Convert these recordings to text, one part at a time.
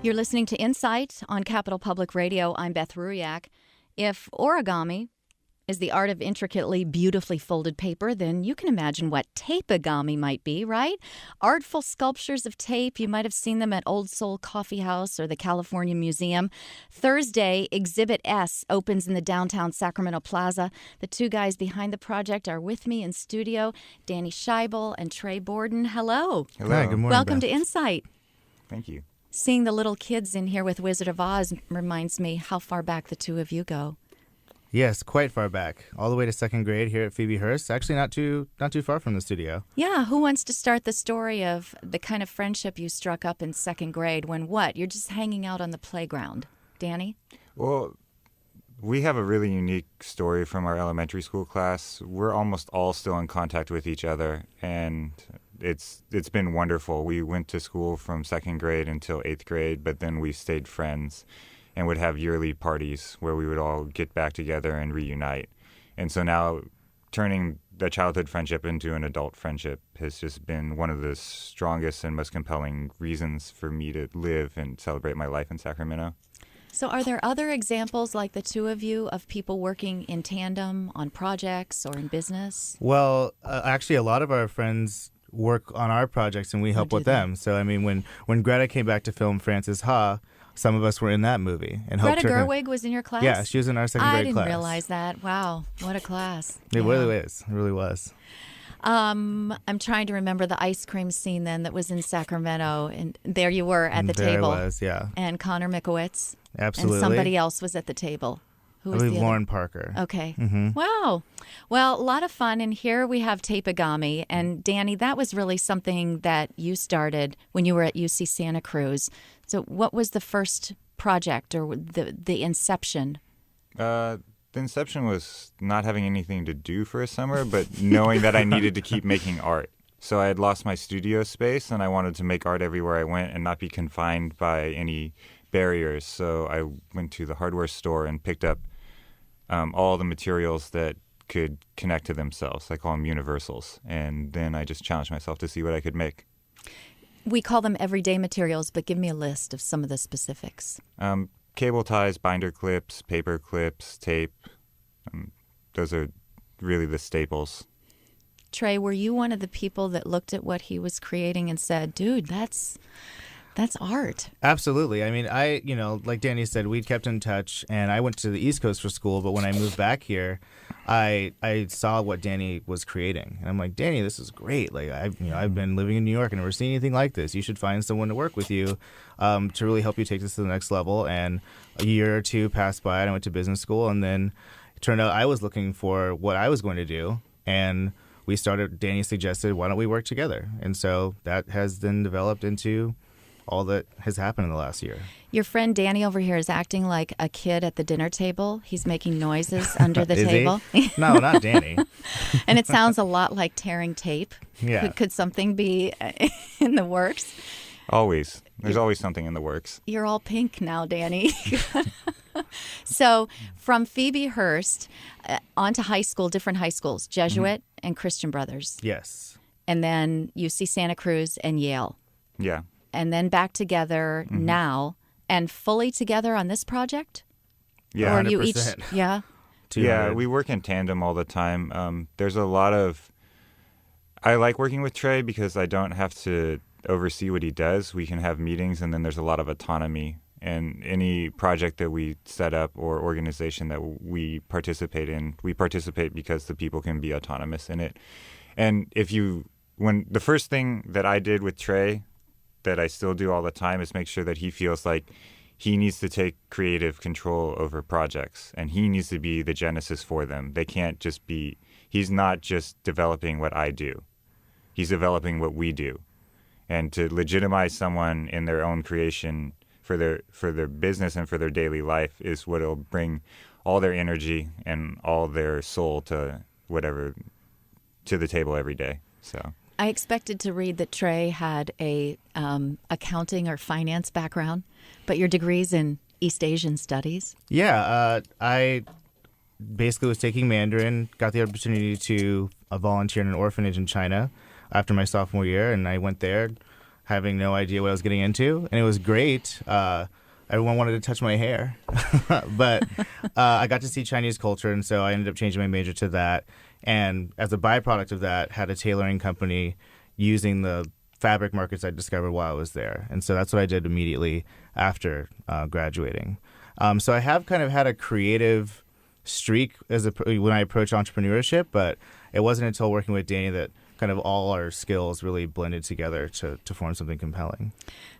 You're listening to Insight on Capital Public Radio. I'm Beth Ruyak. If origami is the art of intricately, beautifully folded paper, then you can imagine what tapeagami might be, right? Artful sculptures of tape. You might have seen them at Old Soul Coffee House or the California Museum. Thursday, Exhibit S opens in the downtown Sacramento Plaza. The two guys behind the project are with me in studio, Danny Scheible and Trey Bordon. Hello. Hello. Hi, good morning, Welcome Beth. to Insight. Thank you. Seeing the little kids in here with Wizard of Oz reminds me how far back the two of you go. Yes, quite far back, all the way to second grade here at Phoebe Hearst. Actually, not too far from the studio. Yeah, who wants to start the story of the kind of friendship you struck up in second grade when what? You're just hanging out on the playground. Danny? Well, we have a really unique story from our elementary school class. We're almost all still in contact with each other, and it's been wonderful. We went to school from second grade until 8th grade, but then we stayed friends and would have yearly parties where we would all get back together and reunite. And so now turning the childhood friendship into an adult friendship has just been one of the strongest and most compelling reasons for me to live and celebrate my life in Sacramento. So are there other examples like the two of you of people working in tandem on projects or in business? Well, actually, a lot of our friends work on our projects, and we help do with they? them. So, I mean, when Greta came back to film Frances Ha, some of us were in that movie and helped Greta her. Gerwig was in your class? Yeah, she was in our second grade I didn't class. realize that. Wow, what a class. It Yeah. really is. It really was. I'm trying to remember the ice cream scene then that was in Sacramento, and there you were at the there table. I was, yeah. And Connor Mikowitz. Absolutely. And somebody else was at the table. Who I was believe the other? Lauren Parker. Okay. Mm-hmm. Wow. Well, a lot of fun. And here we have tapeagami. And Danny, that was really something that you started when you were at UC Santa Cruz. So what was the first project or the inception? The inception was not having anything to do for a summer, but knowing that I needed to keep making art. So I had lost my studio space, and I wanted to make art everywhere I went and not be confined by any barriers. So I went to the hardware store and picked up all the materials that could connect to themselves. I call them universals. And then I just challenged myself to see what I could make. We call them everyday materials, but give me a list of some of the specifics. Cable ties, binder clips, paper clips, tape. Those are really the staples. Trey, were you one of the people that looked at what he was creating and said, dude, that's art? Absolutely. I mean, like Danny said, we'd kept in touch, and I went to the East Coast for school, but when I moved back here, I saw what Danny was creating. And I'm like, Danny, this is great. Like, I've been living in New York and never seen anything like this. You should find someone to work with you to really help you take this to the next level. And a year or two passed by, and I went to business school, and then it turned out I was looking for what I was going to do. And Danny suggested, why don't we work together? And so that has then developed into all that has happened in the last year. Your friend Danny over here is acting like a kid at the dinner table. He's making noises under the Is table. he? No, not Danny. And it sounds a lot like tearing tape. Yeah. Could something be in the works? Always. There's always something in the works. You're all pink now, Danny. So from Phoebe Hearst on to high school, different high schools, Jesuit and Christian Brothers. Yes. And then UC Santa Cruz and Yale. Yeah. And then back together now and fully together on this project? Yeah. Or you each, 100%. yeah? 200. We work in tandem all the time. There's a lot of... I like working with Trey because I don't have to oversee what he does. We can have meetings, and then there's a lot of autonomy. And any project that we set up or organization that we participate in, we participate because the people can be autonomous in it. And when the first thing that I did with Trey, that I still do all the time, is make sure that he feels like he needs to take creative control over projects, and he needs to be the genesis for them. They can't just be, he's not just developing what I do. He's developing what we do. And to legitimize someone in their own creation for their business and for their daily life is what will bring all their energy and all their soul to the table every day. So I expected to read that Trey had a accounting or finance background, but your degree's in East Asian Studies. Yeah, I basically was taking Mandarin, got the opportunity to volunteer in an orphanage in China after my sophomore year, and I went there having no idea what I was getting into, and it was great. Everyone wanted to touch my hair, but I got to see Chinese culture, and so I ended up changing my major to that. And as a byproduct of that, had a tailoring company using the fabric markets I discovered while I was there. And so that's what I did immediately after graduating. So I have kind of had a creative streak when I approach entrepreneurship, but it wasn't until working with Danny that kind of all our skills really blended together to form something compelling.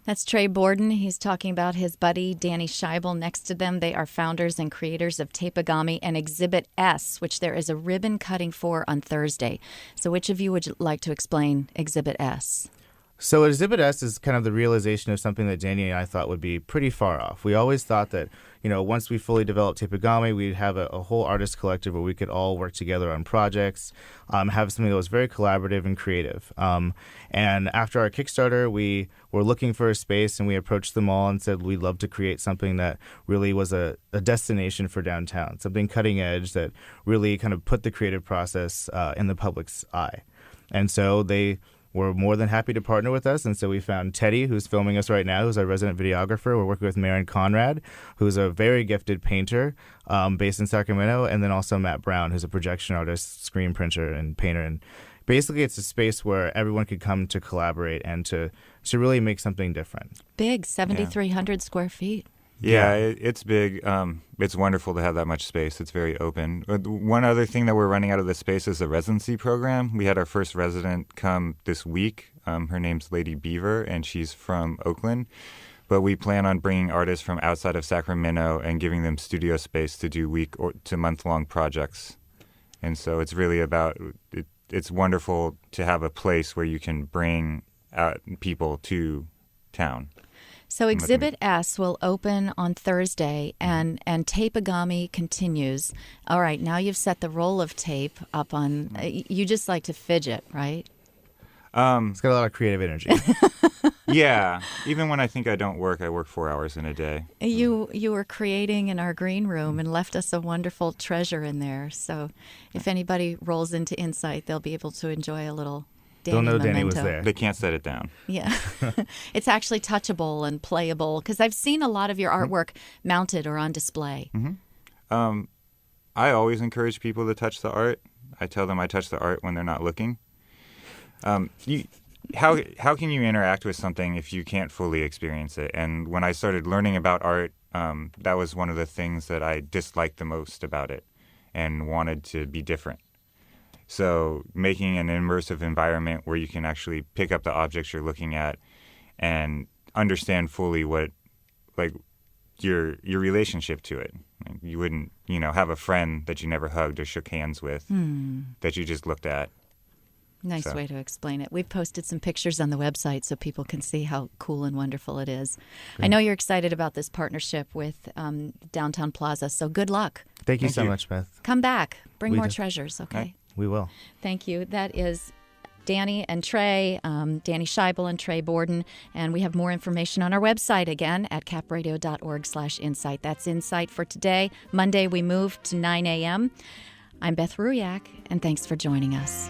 That's Trey Bordon. He's talking about his buddy, Danny Scheible. Next to them, they are founders and creators of Tapegami and Exhibit S, which there is a ribbon cutting for on Thursday. So which of you would like to explain Exhibit S? So Exhibit S is kind of the realization of something that Danny and I thought would be pretty far off. We always thought that, once we fully developed Tapegami, we'd have a whole artist collective where we could all work together on projects, have something that was very collaborative and creative. And after our Kickstarter, we were looking for a space, and we approached them all and said we'd love to create something that really was a destination for downtown, something cutting edge that really kind of put the creative process in the public's eye. And so they were more than happy to partner with us, and so we found Teddy, who's filming us right now, who's our resident videographer. We're working with Marin Conrad, who's a very gifted painter based in Sacramento, and then also Matt Brown, who's a projection artist, screen printer, and painter. And basically, it's a space where everyone could come to collaborate and to really make something different. Big, 7,300 square feet. Yeah, it's big. It's wonderful to have that much space. It's very open. One other thing that we're running out of the space is the residency program. We had our first resident come this week. Her name's Lady Beaver, and she's from Oakland. But we plan on bringing artists from outside of Sacramento and giving them studio space to do week or to month-long projects. And so it's really about it's wonderful to have a place where you can bring out people to town. So Exhibit S will open on Thursday, and Tapegami continues. All right, now you've set the roll of tape up on. You just like to fidget, right? It's got a lot of creative energy. Yeah, even when I think I don't work, I work 4 hours in a day. You were creating in our green room and left us a wonderful treasure in there. So if anybody rolls into Insight, they'll be able to enjoy a little. They'll know memento. Danny was there. They can't set it down. Yeah. It's actually touchable and playable because I've seen a lot of your artwork mounted or on display. Mm-hmm. I always encourage people to touch the art. I tell them I touch the art when they're not looking. How can you interact with something if you can't fully experience it? And when I started learning about art, that was one of the things that I disliked the most about it and wanted to be different. So making an immersive environment where you can actually pick up the objects you're looking at and understand fully what, like, your relationship to it. You wouldn't, have a friend that you never hugged or shook hands with that you just looked at. Nice way to explain it. We've posted some pictures on the website so people can see how cool and wonderful it is. Great. I know you're excited about this partnership with Downtown Plaza, so good luck. Thank you so much, Beth. Come back. Bring more treasures, okay? Right. We will. Thank you. That is Danny and Trey, Danny Scheible and Trey Bordon. And we have more information on our website again at capradio.org/insight. That's Insight for today. Monday we move to 9 a.m. I'm Beth Ruyak, and thanks for joining us.